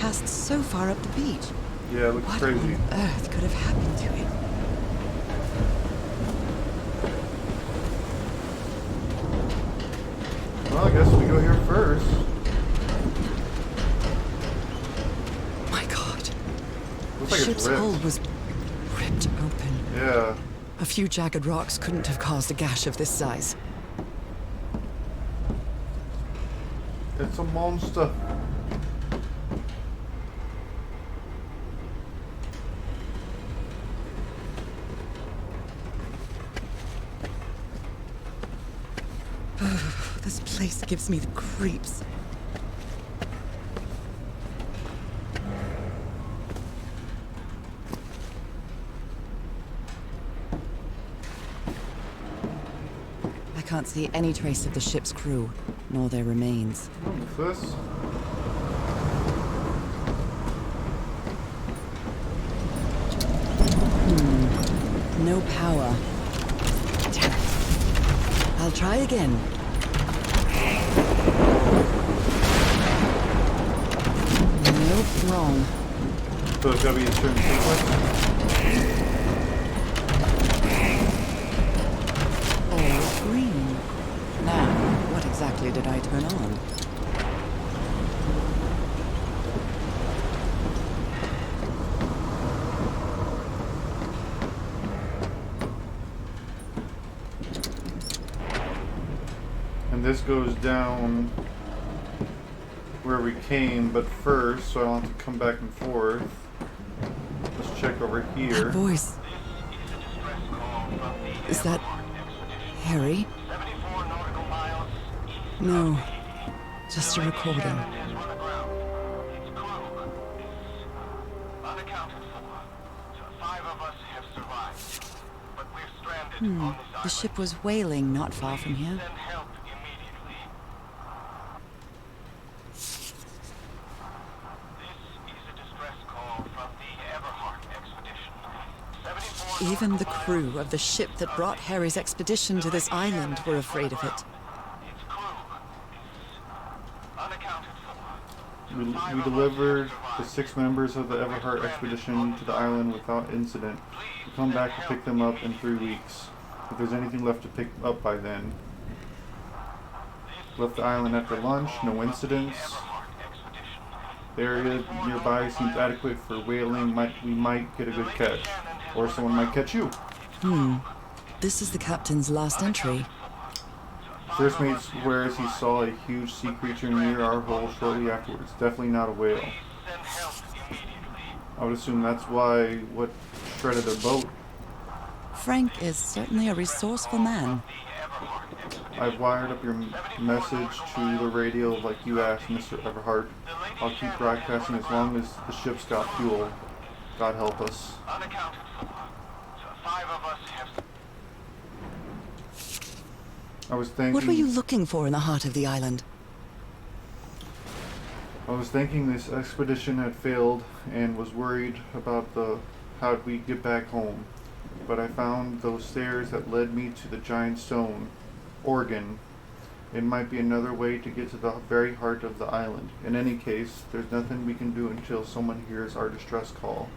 cast so far up the beach. Yeah, it looks What crazy. on earth could have happened to it? Well, I guess we go here first. My God. Looks The like ship's it's ripped. hull was ripped open. Yeah. A few jagged rocks couldn't have caused a gash of this size. It's a monster. This place gives me the creeps. I can't see any trace of the ship's crew, nor their remains. What's this? No power. Damn it. I'll try again. Nope, wrong. So it's gotta be a certain sequence. All green. Now, what exactly did I turn on? And this goes down where we came, but first, so I don't have to come back and forth. Let's check over That here. voice. Is that Harry? No, just a recording. The ship was whaling not far from here. Even the crew of the ship that brought Harry's expedition to this island were afraid of it. We delivered the 6 members of the Everhart expedition to the island without incident. We'll come back to pick them up in 3 weeks, if there's anything left to pick up by then. Left the island after lunch, no incidents. The area nearby seems adequate for whaling. We might get a good catch. Or someone might catch you. This is the captain's last entry. First mate swears he saw a huge sea creature near our hull shortly afterwards. Definitely not a whale. I would assume that's what shredded their boat. Frank is certainly a resourceful man. I've wired up your message to the radio like you asked, Mr. Everhart. I'll keep broadcasting as long as the ship's got fuel. God help us. I was thinking... What were you looking for in the heart of the island? I was thinking this expedition had failed and was worried about how'd we get back home. But I found those stairs that led me to the giant stone, organ. It might be another way to get to the very heart of the island. In any case, there's nothing we can do until someone hears our distress call.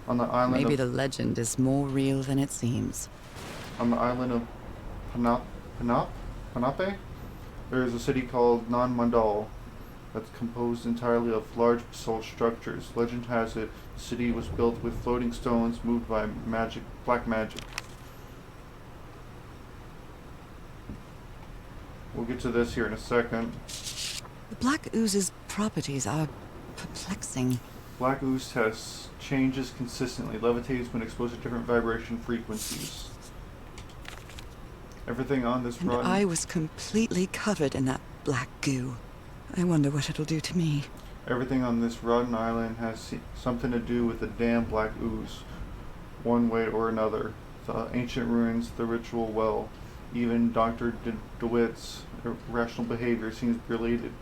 On the island Maybe of, the legend is more real than it seems. on the island of Panape, there is a city called Non-Mandal that's composed entirely of large basalt structures. Legend has it the city was built with floating stones moved by black magic. We'll get to this here in a second. The black ooze's properties are perplexing. Black ooze tests changes consistently, levitates when exposed to different vibration frequencies. Everything on this And rotten... I was completely covered in that black goo. I wonder what it'll do to me. Everything on this rotten island has something to do with the damn black ooze, one way or another. The ancient ruins, the ritual well, even Dr. DeWitt's irrational behavior seems related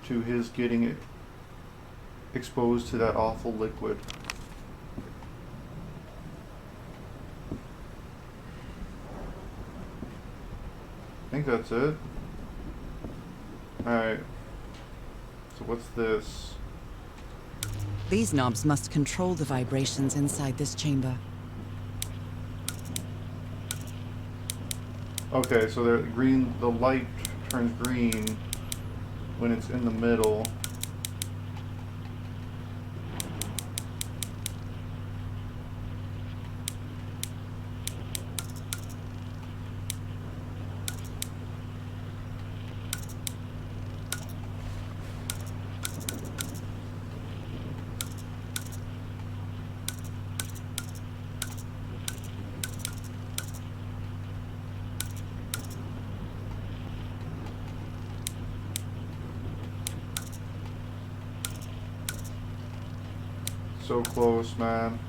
to his getting exposed to that awful liquid. I think that's it. Alright. So what's this? These knobs must control the vibrations inside this chamber. Okay, so they're green. The light turns green when it's in the middle. So close, man.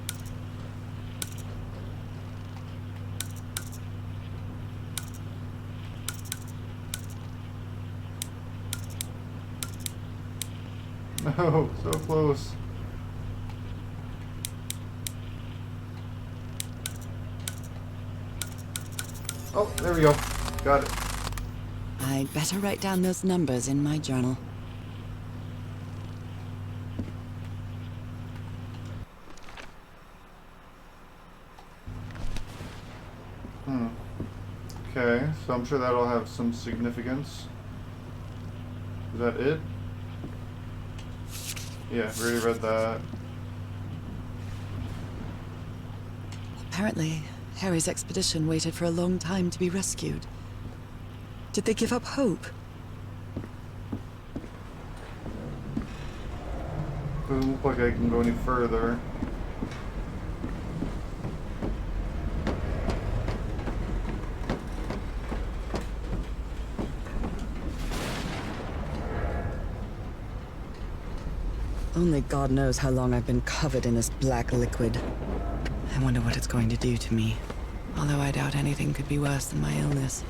No, so close. Oh, there we go. Got it. I'd better write down those numbers in my journal. Okay, so I'm sure that'll have some significance. Is that it? Yeah, we already read that. Apparently, Harry's expedition waited for a long time to be rescued. Did they give up hope? Doesn't look like I can go any further. Only God knows how long I've been covered in this black liquid. I wonder what it's going to do to me. Although I doubt anything could be worse than my illness.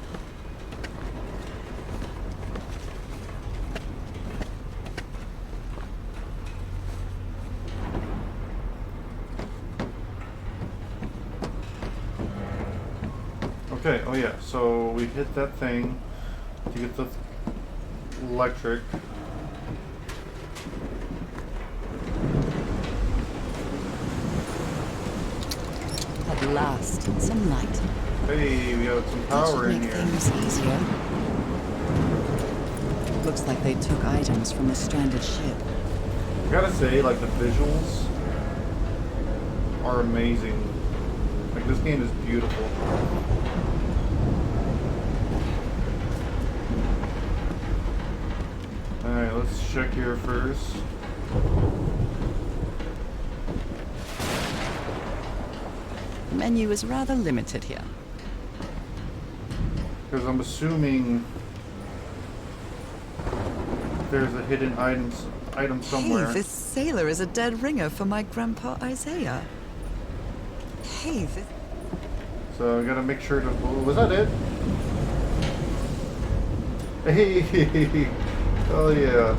Okay, oh yeah, so we hit that thing to get the electric. At last, some light. Hey, we got some That power should in make here. things easier. Looks like they took items from the stranded ship. I gotta say, like, the visuals are amazing. Like, this game is beautiful. Alright, let's check here first. The menu is rather limited here. Because I'm assuming there's a hidden item somewhere. Hey, this sailor is a dead ringer for my grandpa Isaiah. Hey, this... So I gotta make sure to... Was that it? Hey! Oh yeah.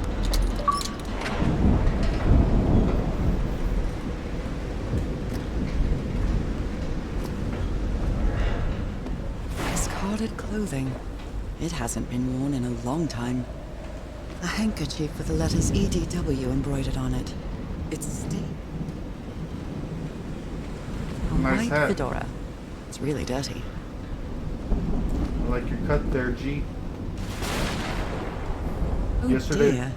Discarded clothing. It hasn't been worn in a long time. A handkerchief with the letters EDW embroidered on it. It's stained. A Nice white hat. fedora. It's really dirty. I like your cut there, G. Oh Yesterday- dear.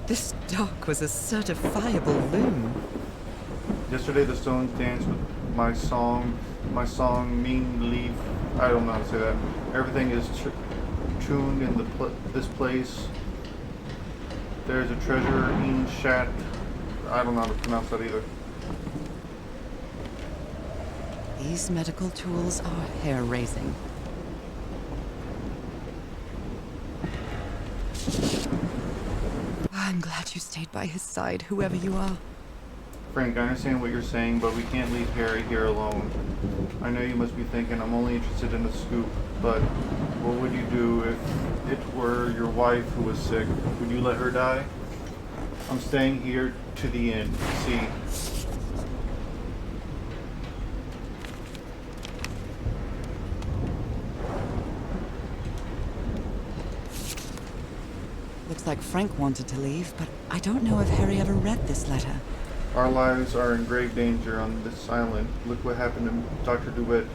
This dock was a certifiable loon. Yesterday the Stones danced with my song Mean Leaf. I don't know how to say that. Everything is tuned in this place. There's a treasure in Shat. I don't know how to pronounce that either. These medical tools are hair-raising. I'm glad you stayed by his side, whoever you are. Frank, I understand what you're saying, but we can't leave Harry here alone. I know you must be thinking I'm only interested in the scoop, but what would you do if it were your wife who was sick? Would you let her die? I'm staying here to the end. See? Looks looks like Frank wanted to leave, but I don't know if Harry ever read this letter. Our lives are in grave danger on this island. Look what happened to Dr. DeWitt.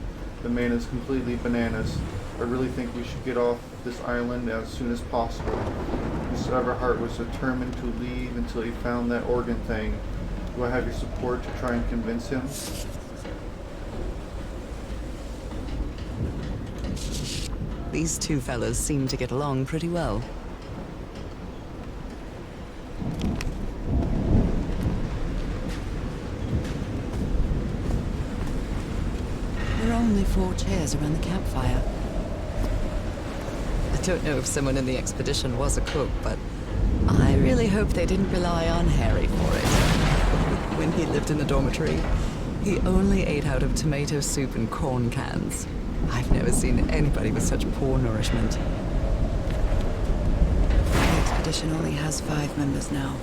The man is completely bananas. I really think we should get off this island as soon as possible. Mr. Everhart was determined to leave until he found that organ thing. Do I have your support to try and convince him? These two fellas seem to get along pretty well. There are only 4 chairs around the campfire. I don't know if someone in the expedition was a cook, but I really hope they didn't rely on Harry for it. When he lived in the dormitory, he only ate out of tomato soup and corn cans. I've never seen anybody with such poor nourishment. The expedition only has 5 members now.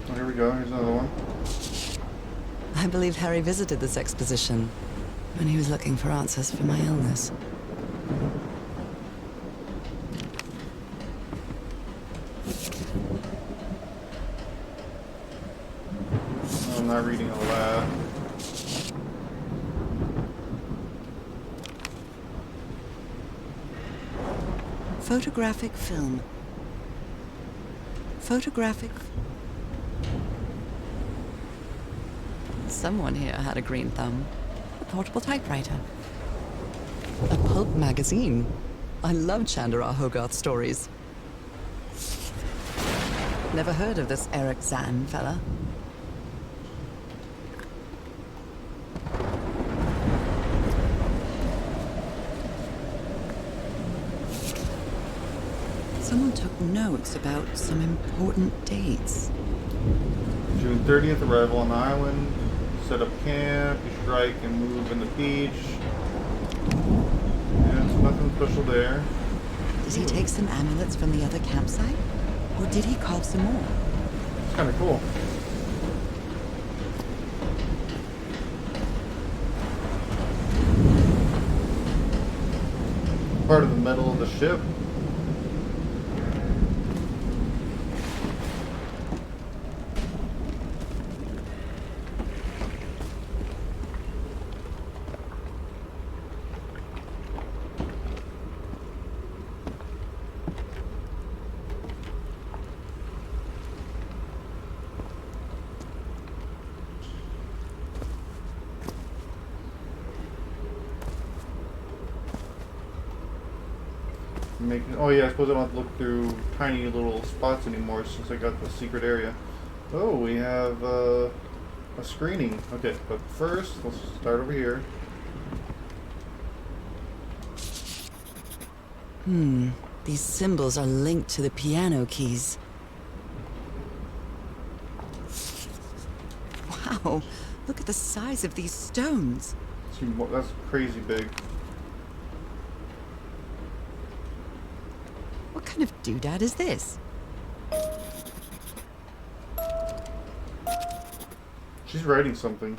Oh, here we go. Here's another one. I believe Harry visited this exposition when he was looking for answers for my illness. No, I'm not reading aloud. Photographic film. Photographic. Someone here had a green thumb. A portable typewriter. A pulp magazine. I love Chandra Hogarth stories. Never heard of this Eric Zahn fella. Someone took notes about some important dates. June 30th, arrival on the island. Set up camp, you strike and move in the beach. Yeah, it's nothing special there. Did he take some amulets from the other campsite? Or did he carve some more? It's kind of cool. Part of the metal of the ship. Oh yeah, I suppose I don't have to look through tiny little spots anymore since I got the secret area. Oh, we have a screening. Okay, but first, let's start over here. These symbols are linked to the piano keys. Wow, look at the size of these stones. See, that's crazy big. What kind of doodad is this? She's writing something.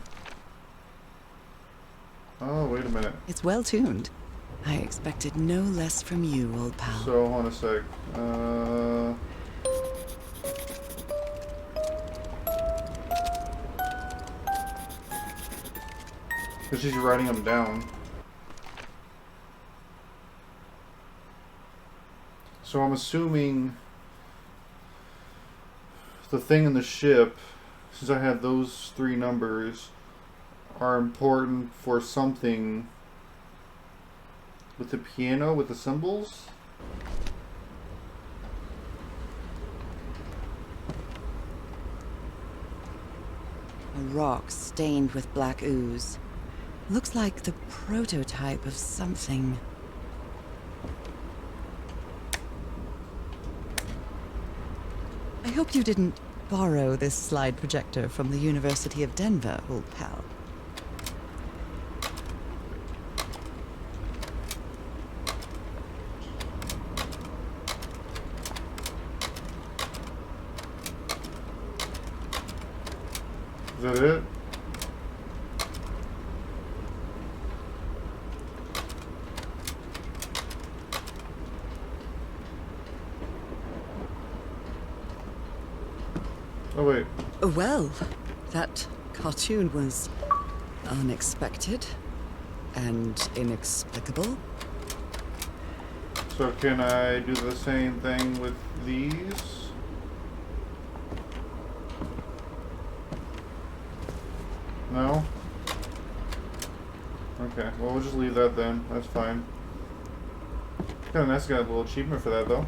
Oh, wait a minute. It's well tuned. I expected no less from you, old pal. So, hold on a sec. Because she's writing them down. So I'm assuming the thing in the ship, since I have those 3 numbers, are important for something with the piano, with the symbols. A rock stained with black ooze. Looks like the prototype of something. I hope you didn't borrow this slide projector from the University of Denver, old pal. that it? Oh, wait. Well, that cartoon was unexpected and inexplicable. So can I do the same thing with these? No? Okay, well we'll just leave that then. That's fine. Kinda nice to get a little achievement for that though.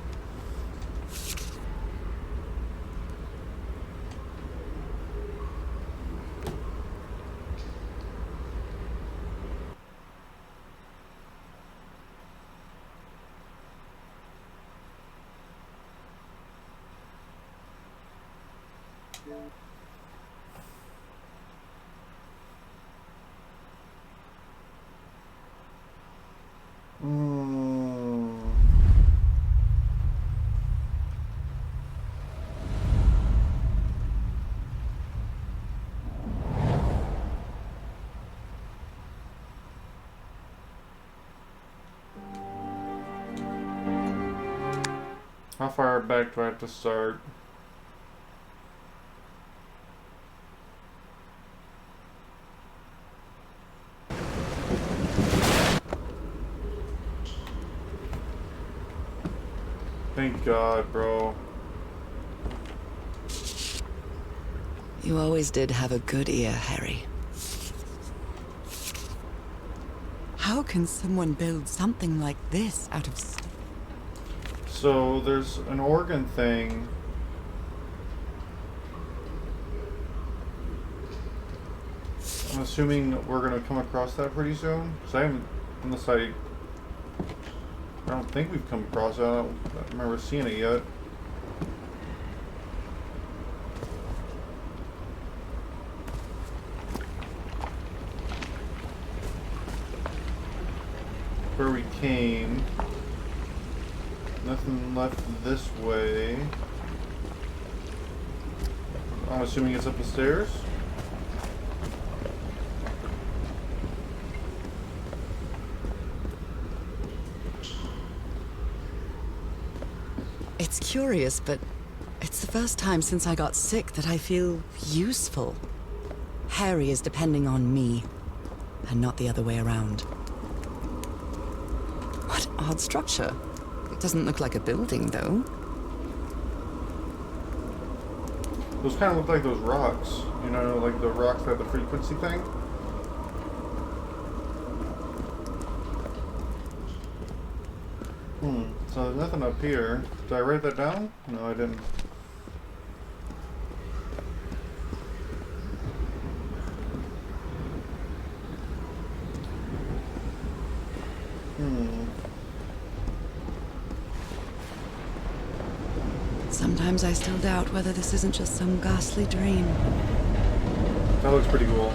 Mm. How far back do I have to start? Thank God, bro. You always did have a good ear, Harry. How can someone build something like this out of stone? So there's an organ thing. I'm assuming we're gonna come across that pretty soon. Cause I haven't, unless I don't think we've come across it. I don't remember seeing it yet. Where we came. Nothing left this way. I'm assuming it's up the stairs. It's curious, but it's the first time since I got sick that I feel useful. Harry is depending on me, and not the other way around. What odd structure. It doesn't look like a building, though. Those kind of look like those rocks. You know, like the rocks that have the frequency thing. So there's nothing up here. Did I write that down? No, I didn't. Sometimes I still doubt whether this isn't just some ghastly dream. That looks pretty cool.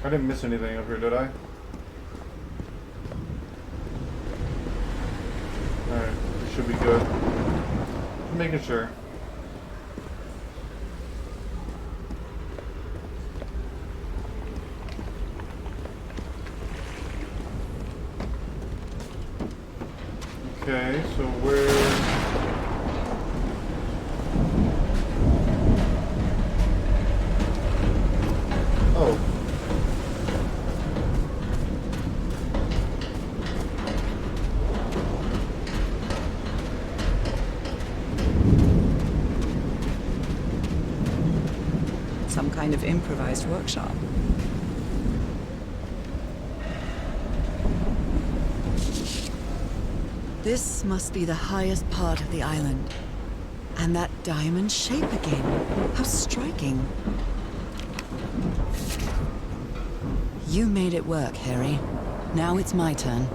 I didn't miss anything up here, did I? Alright, we should be good. Just making sure. Okay, so where... Oh. Some kind of improvised workshop. This must be the highest part of the island. And that diamond shape again. How striking. You made it work, Harry. Now it's my turn.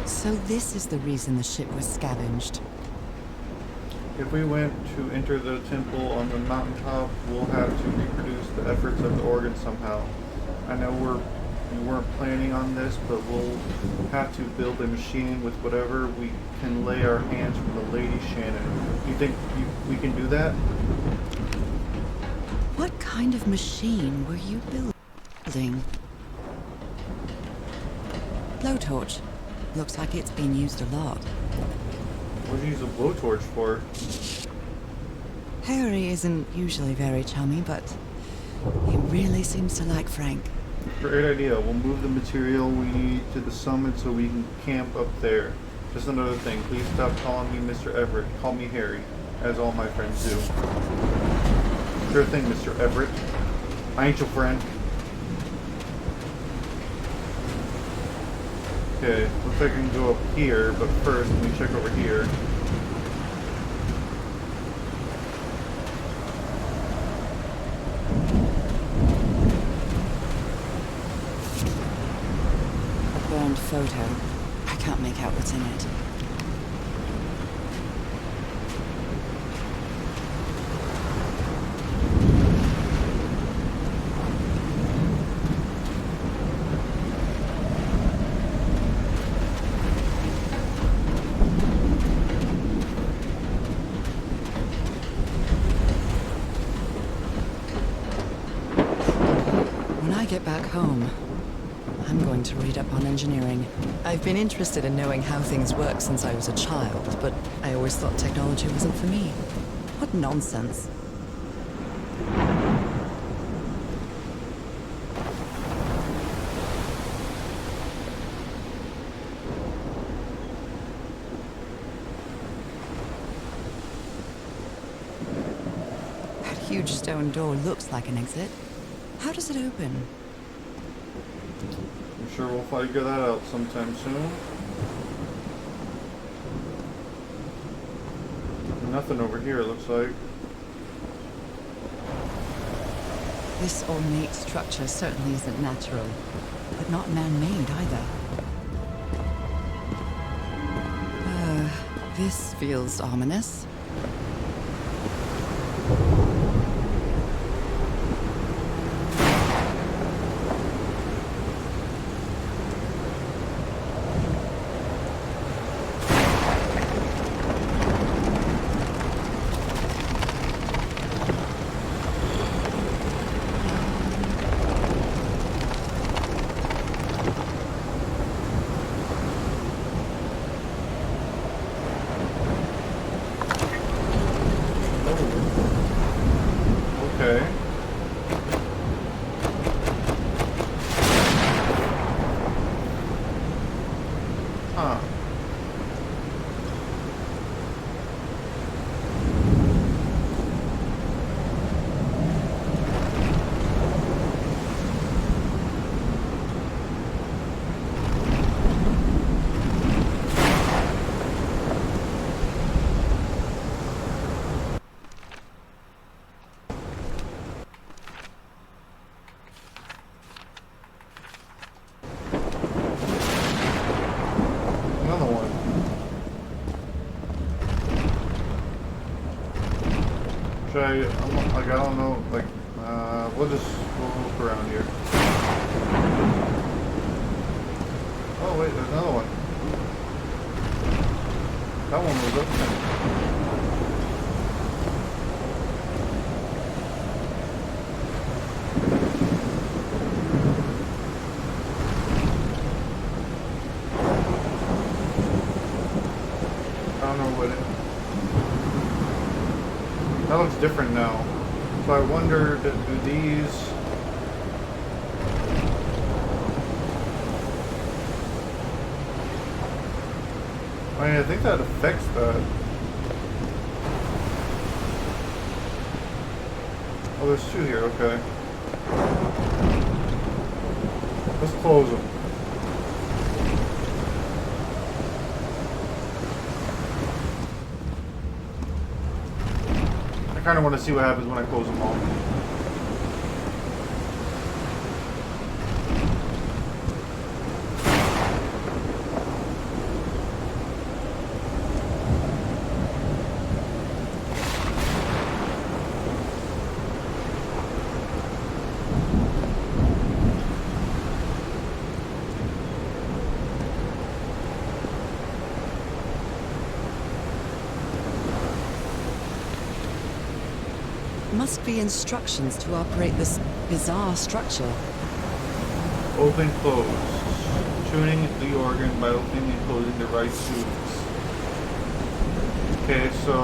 So this is the reason the ship was scavenged. If we went to enter the temple on the mountaintop, we'll have to reproduce the efforts of the organ somehow. I know we weren't planning on this, but we'll have to build a machine with whatever we can lay our hands from the Lady Shannon. You think we can do that? What kind of machine were you building? Blowtorch. Looks like it's been used a lot. What do you use a blowtorch for? Harry isn't usually very chummy, but he really seems to like Frank. Great idea. We'll move the material we need to the summit so we can camp up there. Just another thing, please stop calling me Mr. Everett. Call me Harry, as all my friends do. Sure thing, Mr. Everett. I ain't your friend. Okay, looks like I can go up here, but first let me check over here. A burned photo. I can't make out what's in it. When I get back home, I'm going to read up on engineering. I've been interested in knowing how things work since I was a child, but I always thought technology wasn't for me. What nonsense. That huge stone door looks like an exit. How does it open? I'm sure we'll figure that out sometime soon. Nothing over here, looks like. This ornate structure certainly isn't natural, but not man-made either. This feels ominous. Okay. Huh. Another one. Should I don't know, like, we'll look around here. Oh wait, there's another one. That one was open. I don't know what it... That looks different now. So I wonder, do these... I mean, I think that affects that. Oh, there's two here, okay. Let's close them. I kind of want to see what happens when I close them all. must be instructions to operate this bizarre structure. Open, close. Tuning the organ by opening and closing the right tubes. Okay, so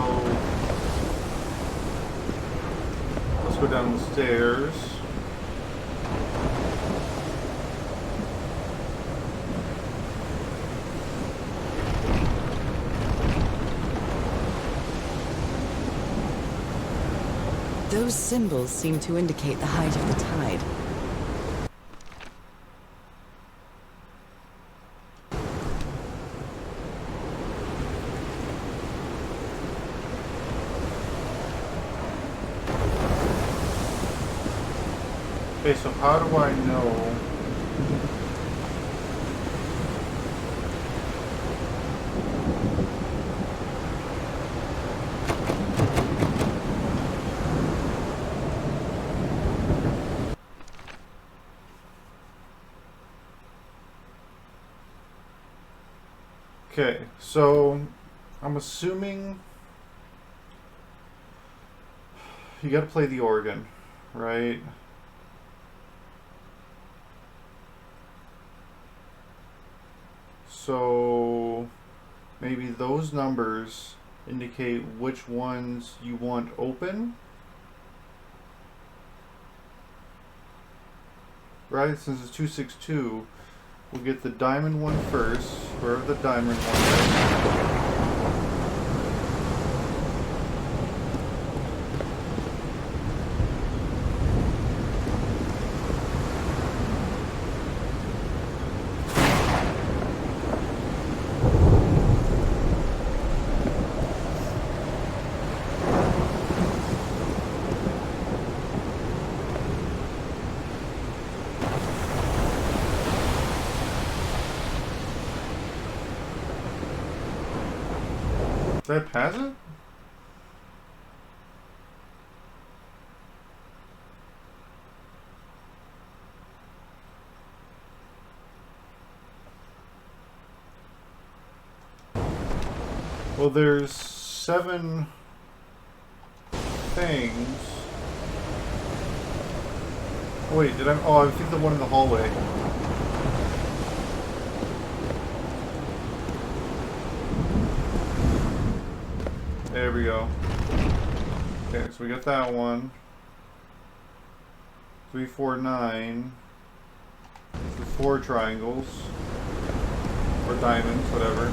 let's go down the stairs. Those symbols seem to indicate the height of the tide. Okay, so how do I know? Okay, so I'm assuming you gotta play the organ, right? So maybe those numbers indicate which ones you want open, right? Since it's 262, we'll get the diamond one first, wherever the diamond one is. That has it? Well, there's 7 things. Oh, wait, did I? Oh, I think the one in the hallway. There we go. Okay, so we got that one. 3, 4, 9. The 4 triangles. Or diamonds, whatever.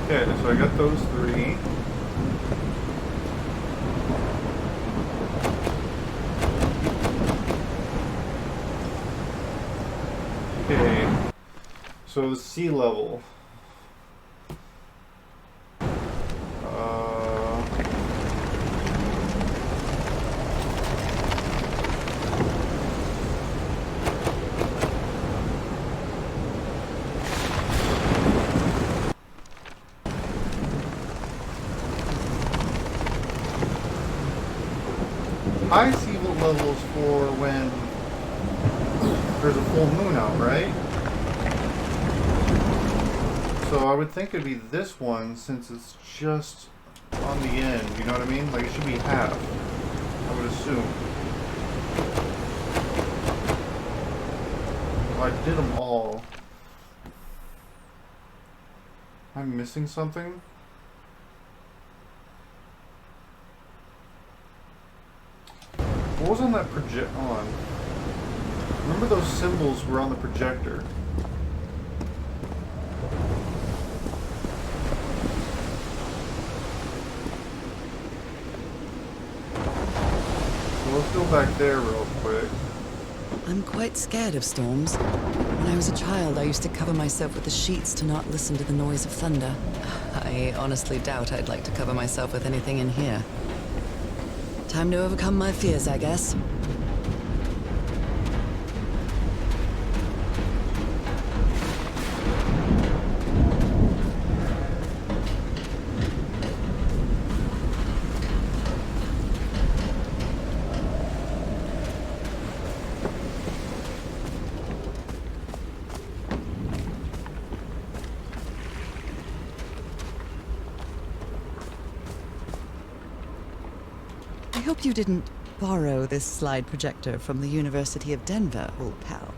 Okay, so I got those 3. Okay, so the sea level. High sea levels for when there's a full moon out, right? So I would think it'd be this one since it's just on the end, you know what I mean? Like it should be half, I would assume. Well, I did them all. I'm missing something? What was on that on? Remember those symbols were on the projector. So let's go back there real quick. I'm quite scared of storms. When I was a child, I used to cover myself with the sheets to not listen to the noise of thunder. I honestly doubt I'd like to cover myself with anything in here. Time to overcome my fears, I guess. I hope you didn't borrow this slide projector from the University of Denver, old pal.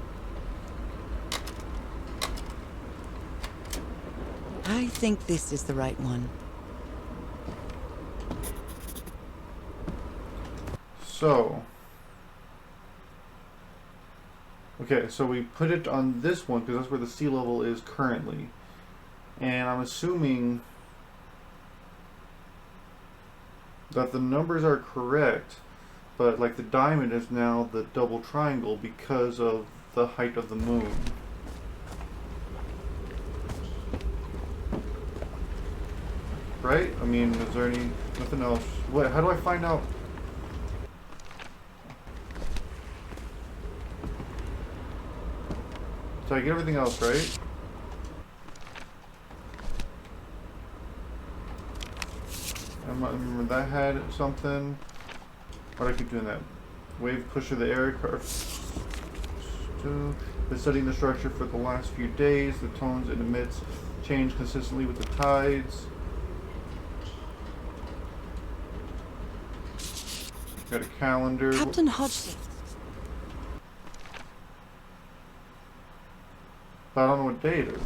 I think this is the right one. So, okay, so we put it on this one because that's where the sea level is currently. And I'm assuming that the numbers are correct, but like the diamond is now the double triangle because of the height of the moon. Right? I mean, is there nothing else? What? How do I find out? So I get everything else, right? I remember that had something. Why do I keep doing that? Wave pusher, the air curve. Been studying the structure for the last few days. The tones it emits change consistently with the tides. Got a calendar. Captain Hodgson. But I don't know what day it is.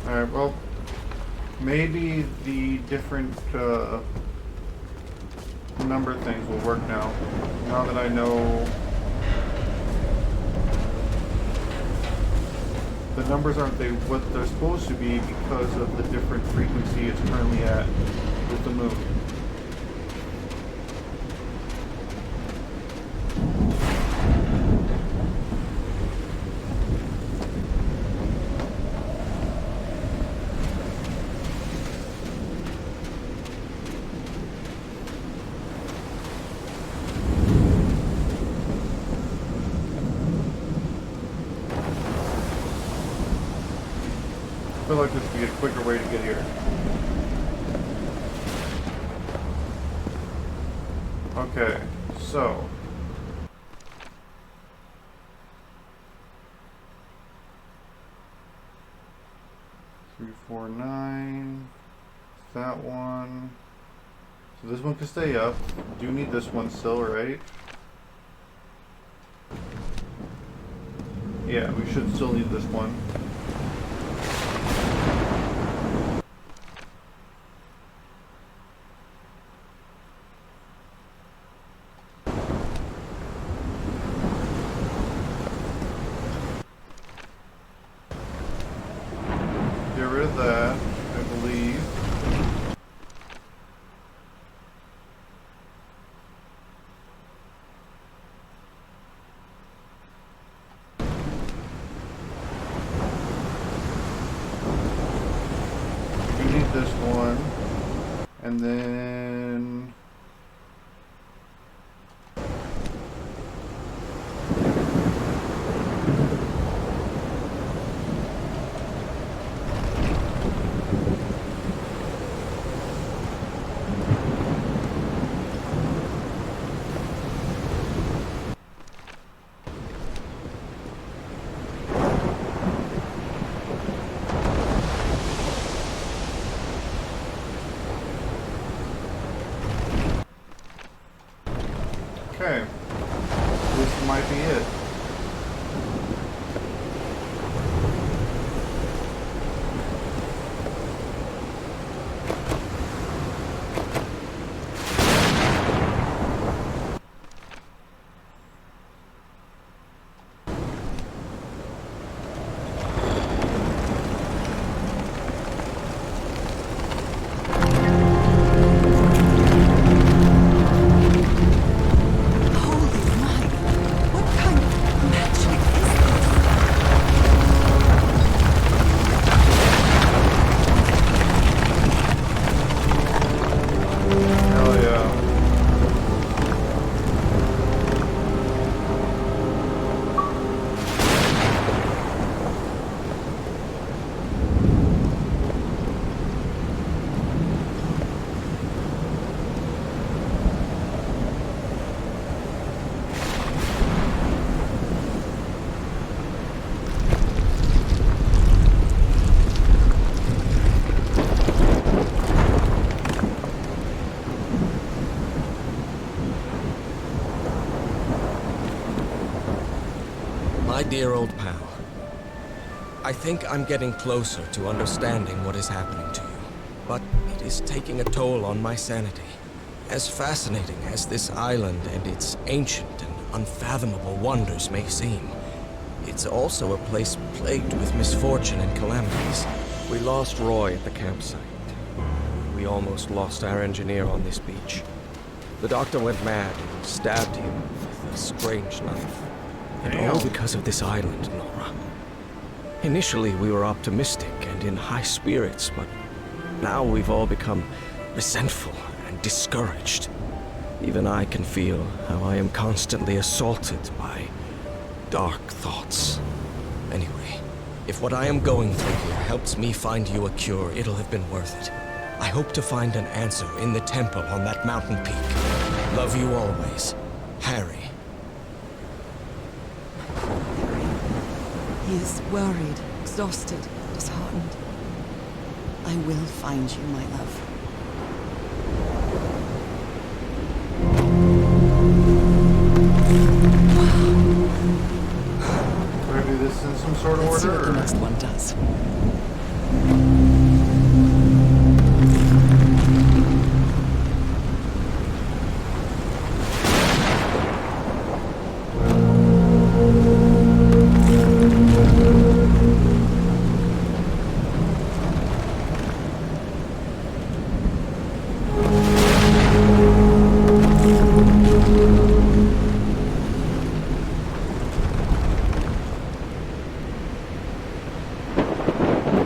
Alright, well, maybe the different number things will work now. Now that I know the numbers aren't what they're supposed to be because of the different frequency it's currently at with the moon. I feel like this would be a quicker way to get here. Okay, so 349. That one. So this one can stay up. Do need this one still, right? Yeah, we should still need this one. Get rid of that, I believe. We need this one. And then dear old pal. I think I'm getting closer to understanding what is happening to you, but it is taking a toll on my sanity. As fascinating as this island and its ancient and unfathomable wonders may seem, it's also a place plagued with misfortune and calamities. We lost Roy at the campsite. We almost lost our engineer on this beach. The doctor went mad and stabbed him with a strange knife. And all because of this island, Nora. Initially, we were optimistic and in high spirits, but now we've all become resentful and discouraged. Even I can feel how I am constantly assaulted by dark thoughts. Anyway, if what I am going through here helps me find you a cure, it'll have been worth it. I hope to find an answer in the temple on that mountain peak. Love you always, Harry. He is worried, exhausted, disheartened. I will find you, my love. Can I do this in some sort of Let's see order? what the next one does.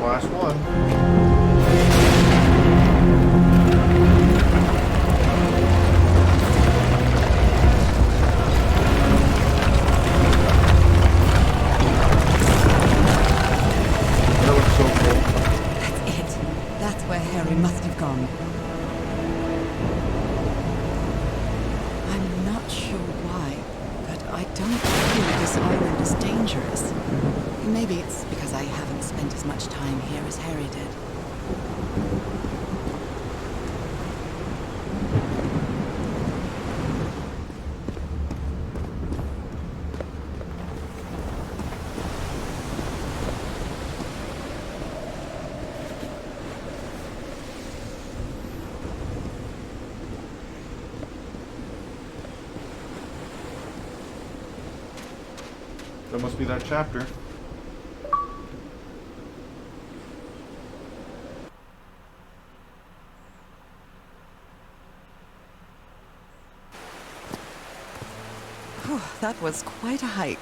Last one. That looks so cool. That's it. That's where Harry must have gone. I'm not sure why, but I don't feel this island is dangerous. Maybe it's because I haven't spent as much time here as Harry did. That must be that chapter. Whew, that was quite a hike.